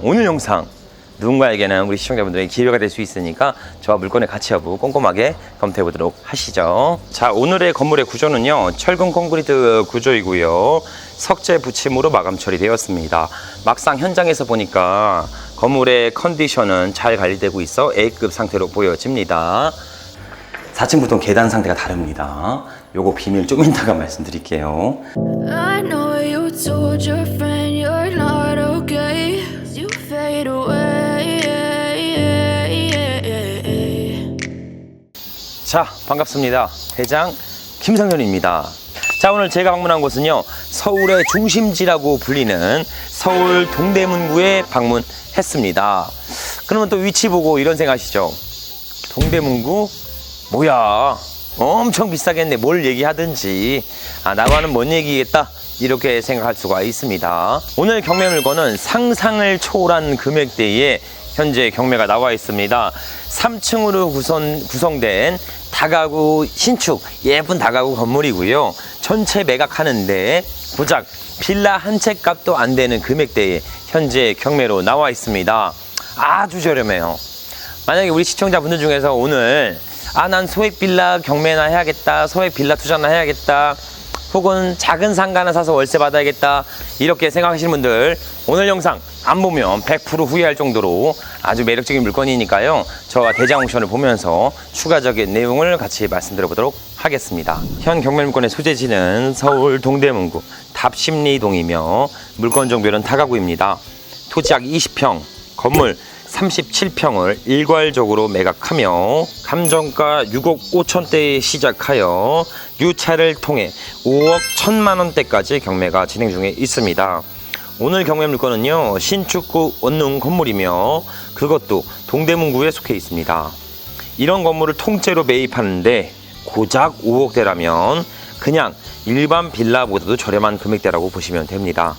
오늘 영상 누군가에게는 우리 시청자분들의 기회가 될 수 있으니까 저와 물건의 가치 여부 꼼꼼하게 검토해 보도록 하시죠. 자, 오늘의 건물의 구조는요, 철근 콘크리트 구조이고요, 석재 붙임으로 마감 처리되었습니다. 막상 현장에서 보니까 건물의 컨디션은 잘 관리되고 있어 A급 상태로 보여집니다. 4층 보통 계단 상태가 다릅니다. 요거 비밀 좀 이따가 말씀드릴게요. I know you told your friend you're not okay. You fade away. 자, 반갑습니다. 대장 김상현입니다. 자, 오늘 제가 방문한 곳은요, 서울의 중심지라고 불리는 서울 동대문구에 방문했습니다. 그러면 또 위치 보고 이런 생각하시죠? 동대문구? 뭐야, 엄청 비싸겠네. 뭘 얘기하든지 나와는 뭔 얘기겠다, 이렇게 생각할 수가 있습니다. 오늘 경매 물건은 상상을 초월한 금액대에 현재 경매가 나와 있습니다. 3층으로 구성된 다가구 신축 예쁜 다가구 건물이고요, 전체 매각하는데 고작 빌라 한 채 값도 안 되는 금액대에 현재 경매로 나와 있습니다. 아주 저렴해요. 만약에 우리 시청자분들 중에서 오늘 난 소액 빌라 경매나 해야겠다, 소액 빌라 투자나 해야겠다, 혹은 작은 상가나 사서 월세 받아야겠다, 이렇게 생각하시는 분들 오늘 영상 안 보면 100% 후회할 정도로 아주 매력적인 물건이니까요, 저와 대장 옥션을 보면서 추가적인 내용을 같이 말씀드려 보도록 하겠습니다. 현 경매 물건의 소재지는 서울 동대문구 답심리동이며 물건 종별은 다가구입니다. 토지약 20평, 건물 37평을 일괄적으로 매각하며 감정가 6억 5천대에 시작하여 유찰을 통해 5억 1천만 원대까지 경매가 진행 중에 있습니다. 오늘 경매 물건은요, 신축구 원룸 건물이며 그것도 동대문구에 속해 있습니다. 이런 건물을 통째로 매입하는데 고작 5억대라면 그냥 일반 빌라보다도 저렴한 금액대라고 보시면 됩니다.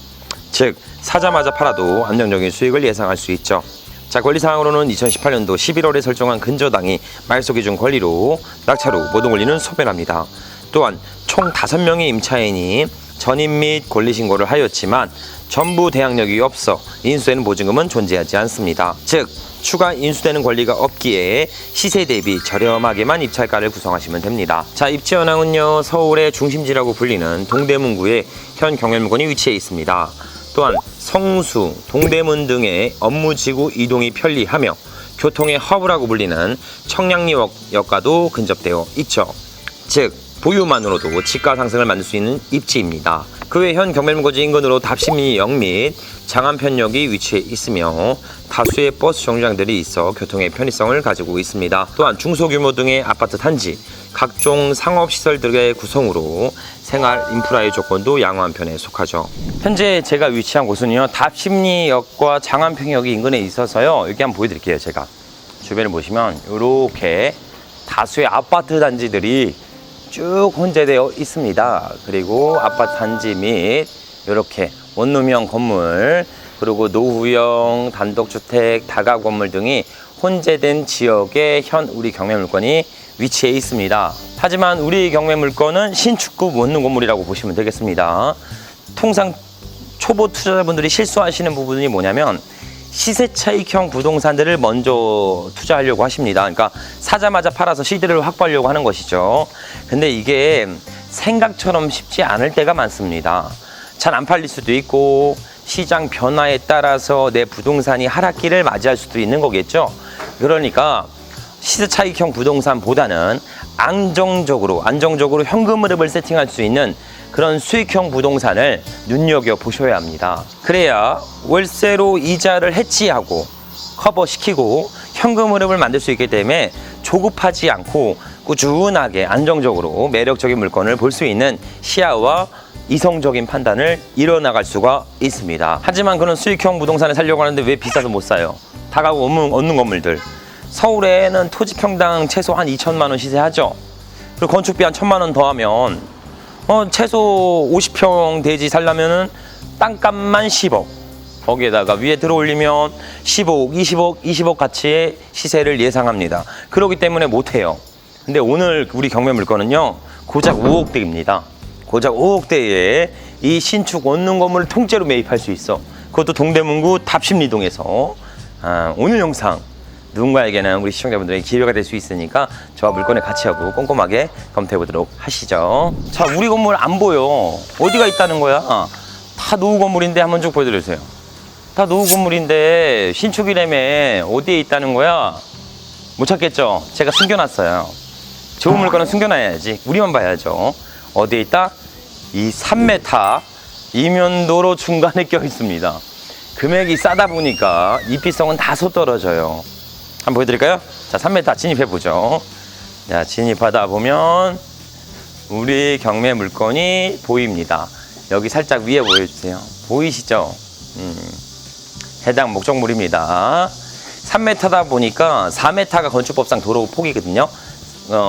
즉, 사자마자 팔아도 안정적인 수익을 예상할 수 있죠. 자, 권리사항으로는 2018년도 11월에 설정한 근저당이 말소기준 권리로 낙찰 후 모든 권리는 소멸합니다. 또한 총 5명의 임차인이 전입 및 권리신고를 하였지만 전부 대항력이 없어 인수되는 보증금은 존재하지 않습니다. 즉, 추가 인수되는 권리가 없기에 시세 대비 저렴하게만 입찰가를 구성하시면 됩니다. 자, 입지 현황은요, 서울의 중심지라고 불리는 동대문구에 현 경매 물건이 위치해 있습니다. 또한 성수, 동대문 등의 업무지구 이동이 편리하며 교통의 허브라고 불리는 청량리역과도 근접되어 있죠. 즉, 보유만으로도 지가 상승을 만들 수 있는 입지입니다. 그 외 현 경매 물거지 인근으로 답심리역 및 장안편역이 위치해 있으며 다수의 버스 정류장들이 있어 교통의 편의성을 가지고 있습니다. 또한 중소규모 등의 아파트 단지, 각종 상업시설들의 구성으로 생활 인프라의 조건도 양호한 편에 속하죠. 현재 제가 위치한 곳은요, 답심리역과 장안평역이 인근에 있어서요, 여기 한번 보여드릴게요. 제가 주변을 보시면 이렇게 다수의 아파트 단지들이 쭉 혼재되어 있습니다. 그리고 아파트 단지 및 이렇게 원룸형 건물, 그리고 노후형 단독주택, 다가구 건물 등이 혼재된 지역에 현 우리 경매 물건이 위치해 있습니다. 하지만 우리 경매 물건은 신축급 원룸 건물이라고 보시면 되겠습니다. 통상 초보 투자자분들이 실수하시는 부분이 뭐냐면 시세 차익형 부동산들을 먼저 투자하려고 하십니다. 그러니까 사자마자 팔아서 시드를 확보하려고 하는 것이죠. 근데 이게 생각처럼 쉽지 않을 때가 많습니다. 잘 안 팔릴 수도 있고 시장 변화에 따라서 내 부동산이 하락기를 맞이할 수도 있는 거겠죠. 그러니까 시세 차익형 부동산보다는 안정적으로 현금 흐름을 세팅할 수 있는 그런 수익형 부동산을 눈여겨 보셔야 합니다. 그래야 월세로 이자를 해치하고 커버시키고 현금 흐름을 만들 수 있기 때문에 조급하지 않고 꾸준하게 안정적으로 매력적인 물건을 볼 수 있는 시야와 이성적인 판단을 이뤄나갈 수가 있습니다. 하지만 그런 수익형 부동산을 살려고 하는데 왜 비싸서 못 사요? 다가구 없는 건물들. 서울에는 토지평당 최소 한 2천만 원 시세하죠. 그리고 건축비 한 1,000만 원 더하면 최소 50평 대지 살려면은 땅값만 10억. 거기에다가 위에 들어올리면 15억, 20억 가치의 시세를 예상합니다. 그렇기 때문에 못해요. 근데 오늘 우리 경매 물건은요, 고작 5억대입니다. 고작 5억대에 이 신축 원룸 건물을 통째로 매입할 수 있어. 그것도 동대문구 답심리동에서 오늘 영상 누군가에게는 우리 시청자분들에게 기회가 될 수 있으니까 저와 물건을 같이 하고 꼼꼼하게 검토해 보도록 하시죠. 자, 우리 건물 안 보여. 어디가 있다는 거야? 다 노후 건물인데 한번 쭉 보여드려주세요. 다 노후 건물인데 신축이라며 어디에 있다는 거야? 못 찾겠죠? 제가 숨겨놨어요. 좋은 물건은 숨겨놔야지. 우리만 봐야죠. 어디에 있다? 이 3m 이면도로 중간에 껴 있습니다. 금액이 싸다 보니까 입지성은 다소 떨어져요. 한번 보여드릴까요? 자, 3m 진입해보죠. 자, 진입하다 보면 우리 경매 물건이 보입니다. 여기 살짝 위에 보여주세요. 보이시죠? 해당 목적물입니다. 3m다 보니까 4m가 건축법상 도로 폭이거든요.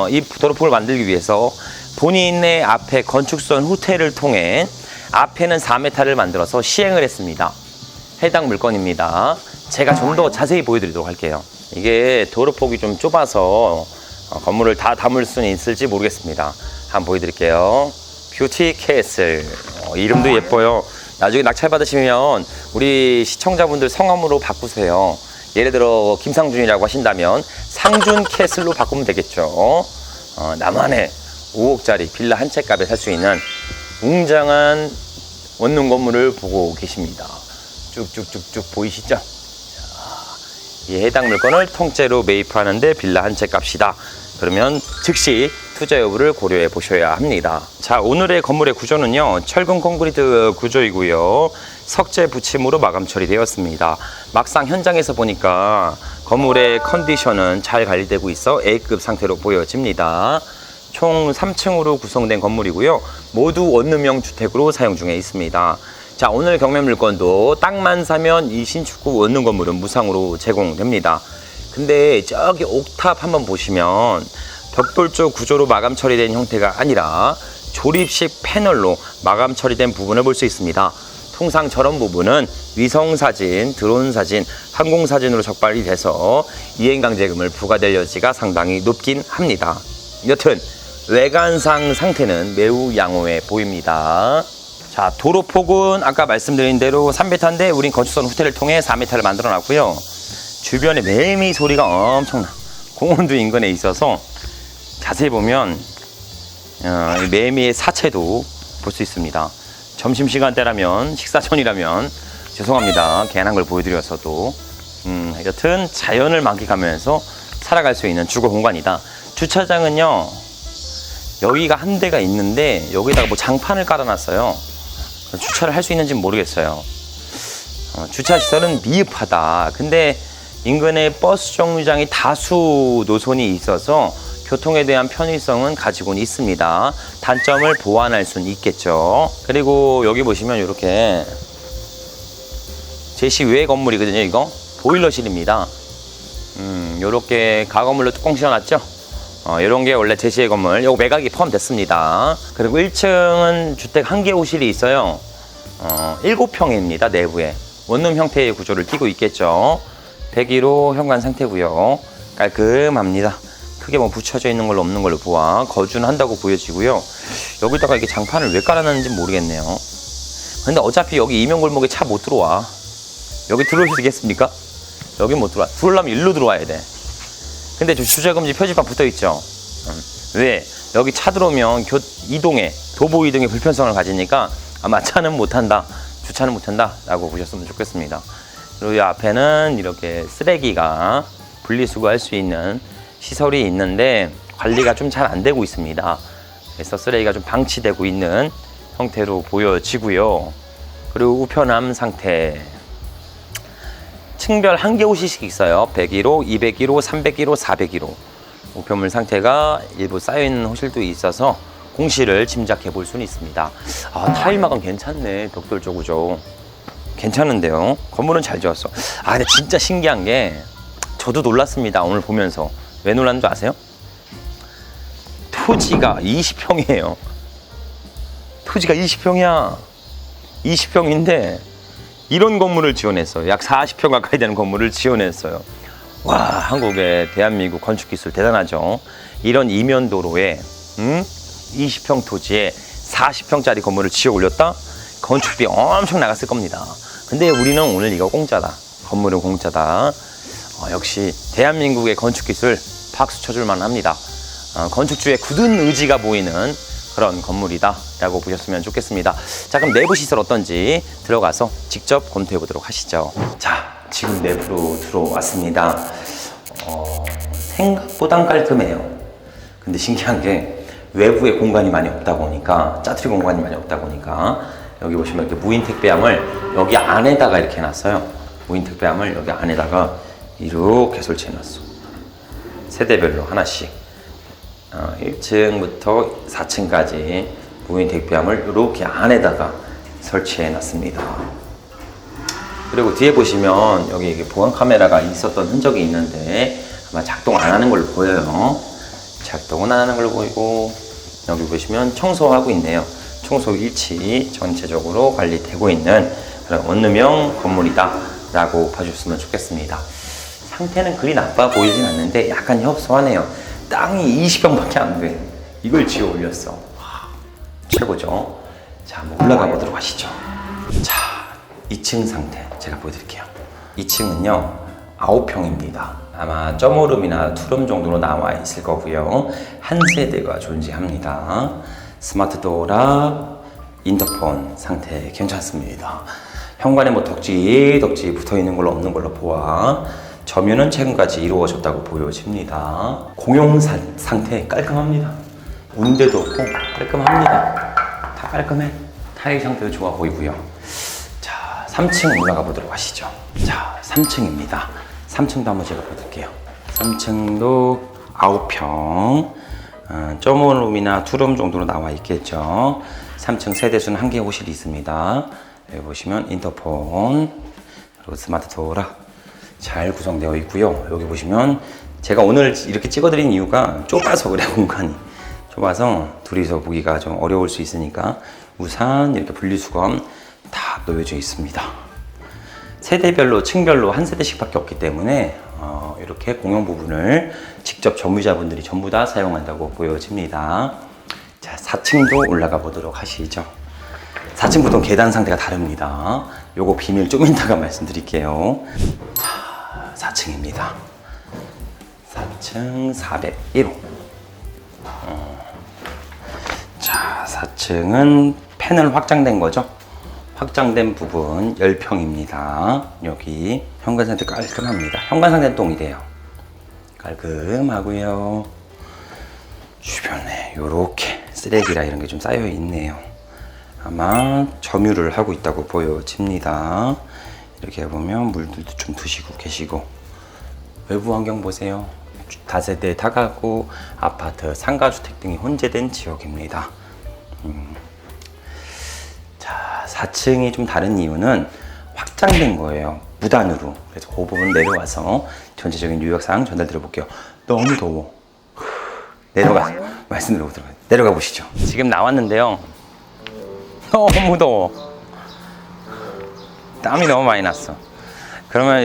이 도로 폭을 만들기 위해서 본인의 앞에 건축선 후퇴를 통해 앞에는 4m를 만들어서 시행을 했습니다. 해당 물건입니다. 제가 좀 더 자세히 보여드리도록 할게요. 이게 도로폭이 좀 좁아서 건물을 다 담을 수는 있을지 모르겠습니다. 한번 보여드릴게요. 뷰티 캐슬. 이름도 예뻐요. 나중에 낙찰 받으시면 우리 시청자분들 성함으로 바꾸세요. 예를 들어 김상준이라고 하신다면 상준 캐슬로 바꾸면 되겠죠. 나만의 5억짜리 빌라 한 채 값에 살 수 있는 웅장한 원룸 건물을 보고 계십니다. 쭉쭉쭉쭉 보이시죠? 이 해당 물건을 통째로 매입하는데 빌라 한 채 값이다. 그러면 즉시 투자 여부를 고려해 보셔야 합니다. 자, 오늘의 건물의 구조는요, 철근 콘크리트 구조이고요, 석재 붙임으로 마감 처리되었습니다. 막상 현장에서 보니까 건물의 컨디션은 잘 관리되고 있어 A급 상태로 보여집니다. 총 3층으로 구성된 건물이고요, 모두 원룸형 주택으로 사용 중에 있습니다. 자, 오늘 경매 물건도 땅만 사면 이 신축구 원룸 건물은 무상으로 제공됩니다. 근데 저기 옥탑 한번 보시면 벽돌조 구조로 마감 처리된 형태가 아니라 조립식 패널로 마감 처리된 부분을 볼 수 있습니다. 통상 저런 부분은 위성사진, 드론사진, 항공사진으로 적발이 돼서 이행강제금을 부과될 여지가 상당히 높긴 합니다. 여튼 외관상 상태는 매우 양호해 보입니다. 자, 도로폭은 아까 말씀드린 대로 3m인데 우린 건축선 후퇴를 통해 4m를 만들어 놨고요. 주변에 매미 소리가 엄청나. 공원도 인근에 있어서 자세히 보면 매미의 사체도 볼 수 있습니다. 점심시간대라면, 식사 전이라면 죄송합니다. 괜한 걸 보여드려서도. 여튼 자연을 만끽하면서 살아갈 수 있는 주거 공간이다. 주차장은요, 여기가 한 대가 있는데 여기다가 뭐 장판을 깔아놨어요. 주차를 할 수 있는지는 모르겠어요. 주차시설은 미흡하다. 근데 인근에 버스 정류장이 다수 노선이 있어서 교통에 대한 편의성은 가지고는 있습니다. 단점을 보완할 수는 있겠죠. 그리고 여기 보시면 이렇게 제시 외 건물이거든요. 이거 보일러실입니다. 이렇게 가건물로 뚜껑 씌워놨죠. 이런 게 원래 제시의 건물. 요거 매각이 포함됐습니다. 그리고 1층은 주택 한 개 호실이 있어요. 7평입니다. 내부에 원룸 형태의 구조를 띠고 있겠죠. 101호 현관 상태고요. 깔끔합니다. 크게 뭐 붙여져 있는 걸로 없는 걸로 보아 거주는 한다고 보여지고요. 여기다가 이게 장판을 왜 깔아놨는지 모르겠네요. 근데 어차피 여기 이면골목에 차 못 들어와. 여기 들어올 수 있겠습니까? 여기 못 들어와. 들어오려면 일로 들어와야 돼. 근데 주차금지 표지판 붙어있죠. 왜? 여기 차 들어오면 이동에, 도보 이동에 불편성을 가지니까 아마 차는 못한다, 주차는 못한다 라고 보셨으면 좋겠습니다. 그리고 이 앞에는 이렇게 쓰레기가 분리수거할 수 있는 시설이 있는데 관리가 좀 잘 안 되고 있습니다. 그래서 쓰레기가 좀 방치되고 있는 형태로 보여지고요. 그리고 우편함 상태. 층별 한 개 호실씩 있어요. 101호, 201호, 301호, 401호. 우편물 상태가 일부 쌓여있는 호실도 있어서 공실을 짐작해 볼 수는 있습니다. 타일막은 괜찮네. 벽돌 조구조. 괜찮은데요. 건물은 잘 지었어. 근데 진짜 신기한 게 저도 놀랐습니다. 오늘 보면서. 왜 놀랐는 줄 아세요? 토지가 20평이에요. 토지가 20평이야. 20평인데 이런 건물을 지어냈어요. 약 40평 가까이 되는 건물을 지어냈어요. 와, 한국의 대한민국 건축기술 대단하죠. 이런 이면도로에 20평 토지에 40평짜리 건물을 지어 올렸다? 건축비 엄청 나갔을 겁니다. 근데 우리는 오늘 이거 공짜다. 건물은 공짜다. 역시 대한민국의 건축기술 박수 쳐줄 만합니다. 건축주의 굳은 의지가 보이는 그런 건물이다 라고 보셨으면 좋겠습니다. 자, 그럼 내부 시설 어떤지 들어가서 직접 검토해 보도록 하시죠. 자, 지금 내부로 들어왔습니다. 생각보단 깔끔해요. 근데 신기한 게 외부에 공간이 많이 없다 보니까, 짜투리 공간이 많이 없다 보니까 여기 보시면 이렇게 무인 택배함을 여기 안에다가 이렇게 해놨어요. 무인 택배함을 여기 안에다가 이렇게 설치해 놨어. 세대별로 하나씩 1층부터 4층까지 무인 택배함을 이렇게 안에다가 설치해 놨습니다. 그리고 뒤에 보시면 여기 이게 보안 카메라가 있었던 흔적이 있는데 아마 작동 안 하는 걸로 보여요. 작동은 안 하는 걸로 보이고, 여기 보시면 청소하고 있네요. 청소 일치 전체적으로 관리되고 있는 그런 원룸형 건물이다 라고 봐주셨으면 좋겠습니다. 상태는 그리 나빠 보이진 않는데 약간 협소하네요. 땅이 20평밖에 안 돼. 이걸 지어 올렸어. 최고죠. 자, 한번 올라가 보도록 하시죠. 자, 2층 상태 제가 보여드릴게요. 2층은요 9평입니다. 아마 점오룸이나 투룸 정도로 나와 있을 거고요. 한 세대가 존재합니다. 스마트 도어라 인터폰 상태 괜찮습니다. 현관에 뭐 덕지 붙어 있는 걸로 없는 걸로 보아 점유는 최근까지 이루어졌다고 보여집니다. 공용 상태 깔끔합니다. 문제도 없고 깔끔합니다. 다 깔끔해. 타일 상태도 좋아 보이고요. 자, 3층 올라가 보도록 하시죠. 자, 3층입니다. 3층도 한번 제가 보여드릴게요. 3층도 9평, 점오룸이나 투룸 정도로 나와 있겠죠. 3층 세대수는 1개 호실이 있습니다. 여기 보시면 인터폰, 그리고 스마트 도어라 잘 구성되어 있고요. 여기 보시면 제가 오늘 이렇게 찍어드린 이유가 좁아서 그래. 공간이 좁아서 둘이서 보기가 좀 어려울 수 있으니까 우산, 이렇게 분리수거 다 놓여져 있습니다. 세대별로 층별로 한 세대씩 밖에 없기 때문에 이렇게 공용 부분을 직접 점유자분들이 전부 다 사용한다고 보여집니다. 자, 4층도 올라가 보도록 하시죠. 4층 보통 계단 상태가 다릅니다. 요거 비밀 좀 이따가 말씀드릴게요. 자, 4층입니다. 4층 401호. 자, 4층은 패널 확장된 거죠. 확장된 부분 10평입니다. 여기 현관 상태 깔끔합니다. 현관 상태는 똥이래요. 깔끔하고요. 주변에 요렇게 쓰레기라 이런 게 좀 쌓여 있네요. 아마 점유를 하고 있다고 보여집니다. 이렇게 보면 물들도 좀 두시고 계시고, 외부 환경 보세요. 다세대 다가구, 아파트, 상가주택 등이 혼재된 지역입니다. 자, 4층이 좀 다른 이유는 확장된 거예요. 무단으로. 그래서 그 부분 내려와서 전체적인 요약사항 전달드려 볼게요. 너무 더워. 말씀드려보도록 할게요. 내려가 보시죠. 지금 나왔는데요. 너무 더워. 땀이 너무 많이 났어. 그러면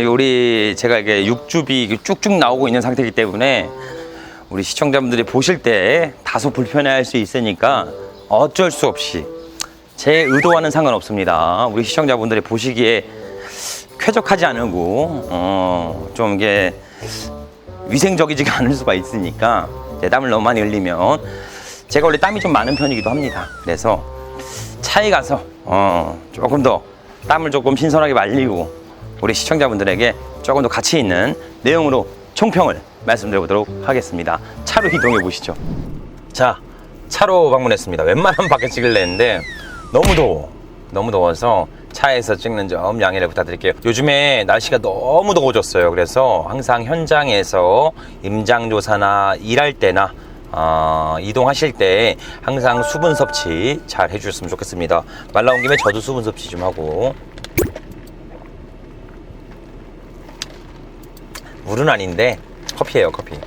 제가 이게 육즙이 쭉쭉 나오고 있는 상태이기 때문에 우리 시청자분들이 보실 때 다소 불편해할 수 있으니까 어쩔 수 없이 제 의도와는 상관없습니다. 우리 시청자분들이 보시기에 쾌적하지 않고 좀 이게 위생적이지가 않을 수가 있으니까 땀을 너무 많이 흘리면, 제가 원래 땀이 좀 많은 편이기도 합니다. 그래서 차에 가서 조금 더 땀을 조금 신선하게 말리고 우리 시청자분들에게 조금 더 가치 있는 내용으로 총평을 말씀드려보도록 하겠습니다. 차로 이동해 보시죠. 자, 차로 방문했습니다. 웬만하면 밖에 찍을래 했는데 너무 더워서 차에서 찍는 점 양해를 부탁드릴게요. 요즘에 날씨가 너무 더워졌어요. 그래서 항상 현장에서 임장조사나 일할 때나 이동하실 때 항상 수분 섭취 잘 해주셨으면 좋겠습니다. 말 나온 김에 저도 수분 섭취 좀 하고. 물은 아닌데 커피예요, 커피.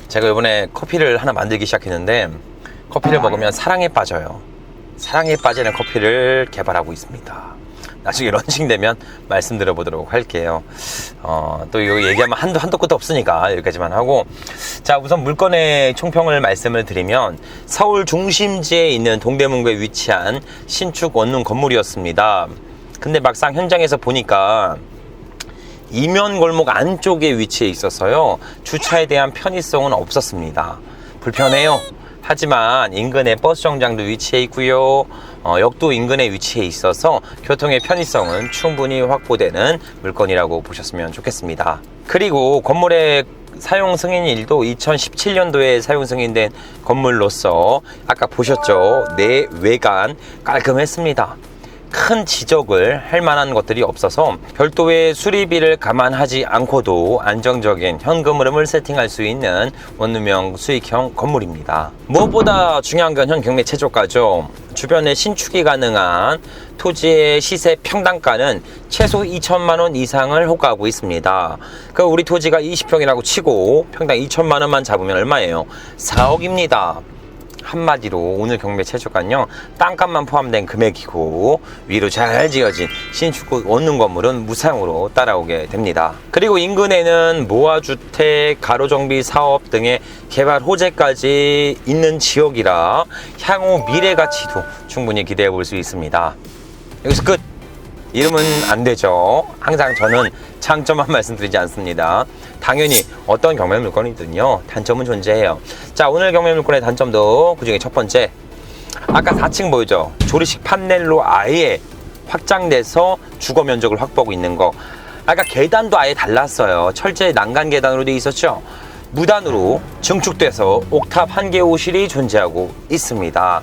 제가 이번에 커피를 하나 만들기 시작했는데, 커피를 먹으면 사랑에 빠져요. 사랑에 빠지는 커피를 개발하고 있습니다. 나중에 런칭되면 말씀드려보도록 할게요. 또 이거 얘기하면 한도 끝도 없으니까 여기까지만 하고, 자, 우선 물건의 총평을 말씀을 드리면 서울 중심지에 있는 동대문구에 위치한 신축 원룸 건물이었습니다. 근데 막상 현장에서 보니까 이면 골목 안쪽에 위치해 있어서요, 주차에 대한 편의성은 없었습니다. 불편해요. 하지만 인근에 버스 정장도 위치해 있고요, 역도 인근에 위치해 있어서 교통의 편의성은 충분히 확보되는 물건이라고 보셨으면 좋겠습니다. 그리고 건물의 사용 승인일도 2017년도에 사용 승인된 건물로서 아까 보셨죠? 내외관 깔끔했습니다. 큰 지적을 할 만한 것들이 없어서 별도의 수리비를 감안하지 않고도 안정적인 현금 흐름을 세팅할 수 있는 원룸형 수익형 건물입니다. 무엇보다 중요한 건 현 경매 최저가죠. 주변에 신축이 가능한 토지의 시세 평당가는 최소 2천만 원 이상을 호가하고 있습니다. 그 우리 토지가 20평이라고 치고 평당 2천만 원만 잡으면 얼마예요? 4억입니다. 한마디로 오늘 경매 최저가는요, 땅값만 포함된 금액이고 위로 잘 지어진 신축 원룸 건물은 무상으로 따라오게 됩니다. 그리고 인근에는 모아주택, 가로정비 사업 등의 개발 호재까지 있는 지역이라 향후 미래 가치도 충분히 기대해 볼 수 있습니다. 여기서 끝! 이러면 안 되죠. 항상 저는 장점만 말씀드리지 않습니다. 당연히 어떤 경매 물건이든요, 단점은 존재해요. 자, 오늘 경매 물건의 단점도 그 중에 첫 번째, 아까 4층 보이죠? 조리식 판넬로 아예 확장돼서 주거 면적을 확보하고 있는 거. 아까 계단도 아예 달랐어요. 철제 난간 계단으로 되어 있었죠? 무단으로 증축돼서 옥탑 1개 호실이 존재하고 있습니다.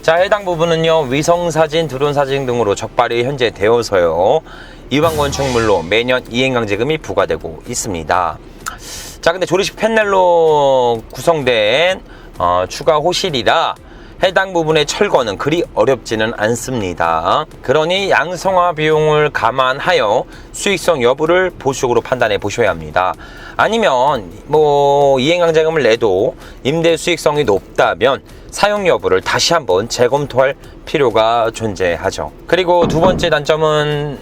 자, 해당 부분은요, 위성사진, 드론사진 등으로 적발이 현재 되어서요, 이방 건축물로 매년 이행강제금이 부과되고 있습니다. 자, 근데 조리식 패널로 구성된 추가 호실이라 해당 부분의 철거는 그리 어렵지는 않습니다. 그러니 양성화 비용을 감안하여 수익성 여부를 보수적으로 판단해 보셔야 합니다. 아니면 이행강제금을 내도 임대 수익성이 높다면 사용 여부를 다시 한번 재검토할 필요가 존재하죠. 그리고 두 번째 단점은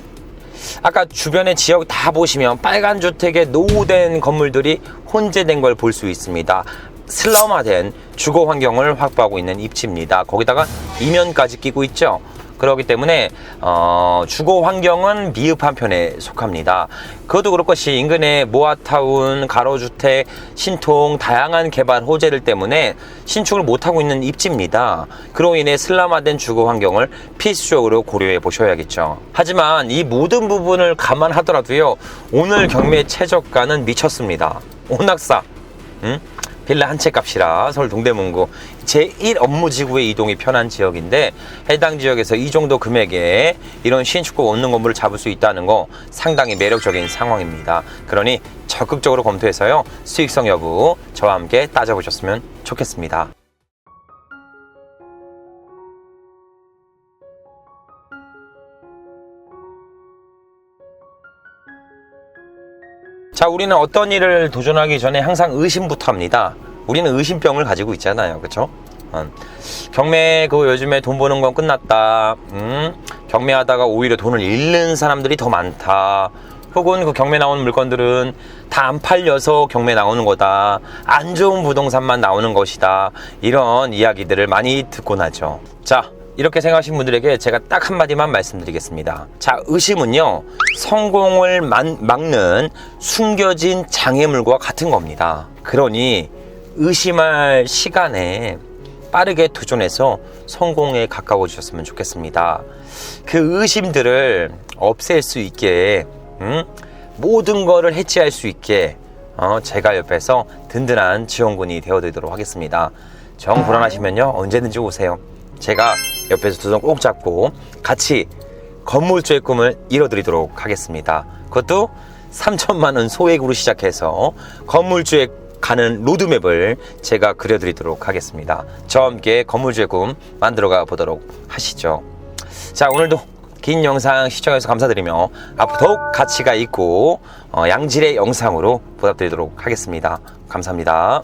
아까 주변의 지역 다 보시면 빨간 주택에 노후된 건물들이 혼재된 걸 볼 수 있습니다. 슬럼화된 주거 환경을 확보하고 있는 입지입니다. 거기다가 이면까지 끼고 있죠. 그렇기 때문에 주거 환경은 미흡한 편에 속합니다. 그것도 그럴 것이 인근의 모아타운, 가로주택, 신통 다양한 개발 호재들 때문에 신축을 못하고 있는 입지입니다. 그로 인해 슬럼화된 주거 환경을 필수적으로 고려해 보셔야겠죠. 하지만 이 모든 부분을 감안하더라도요, 오늘 경매 최저가는 미쳤습니다. 온낙사 빌라 한 채 값이라 서울 동대문구 제1 업무지구에 이동이 편한 지역인데, 해당 지역에서 이 정도 금액에 이런 신축고 원룸 건물을 잡을 수 있다는 거 상당히 매력적인 상황입니다. 그러니 적극적으로 검토해서요, 수익성 여부 저와 함께 따져보셨으면 좋겠습니다. 자, 우리는 어떤 일을 도전하기 전에 항상 의심부터 합니다. 우리는 의심병을 가지고 있잖아요. 그쵸? 경매 요즘에 돈 버는 건 끝났다. 경매하다가 오히려 돈을 잃는 사람들이 더 많다. 혹은 그 경매 나오는 물건들은 다 안 팔려서 경매 나오는 거다. 안 좋은 부동산만 나오는 것이다. 이런 이야기들을 많이 듣곤 하죠. 자, 이렇게 생각하신 분들에게 제가 딱 한마디만 말씀드리겠습니다. 자, 의심은요, 성공을 막는 숨겨진 장애물과 같은 겁니다. 그러니 의심할 시간에 빠르게 도전해서 성공에 가까워지셨으면 좋겠습니다. 그 의심들을 없앨 수 있게, 모든 거를 해치할 수 있게 제가 옆에서 든든한 지원군이 되어드리도록 하겠습니다. 정 불안하시면요, 언제든지 오세요. 제가 옆에서 두 손 꼭 잡고 같이 건물주의 꿈을 이뤄드리도록 하겠습니다. 그것도 3천만 원 소액으로 시작해서 건물주의 가는 로드맵을 제가 그려드리도록 하겠습니다. 저와 함께 건물주의 꿈 만들어가 보도록 하시죠. 자, 오늘도 긴 영상 시청해주셔서 감사드리며 앞으로 더욱 가치가 있고 양질의 영상으로 보답드리도록 하겠습니다. 감사합니다.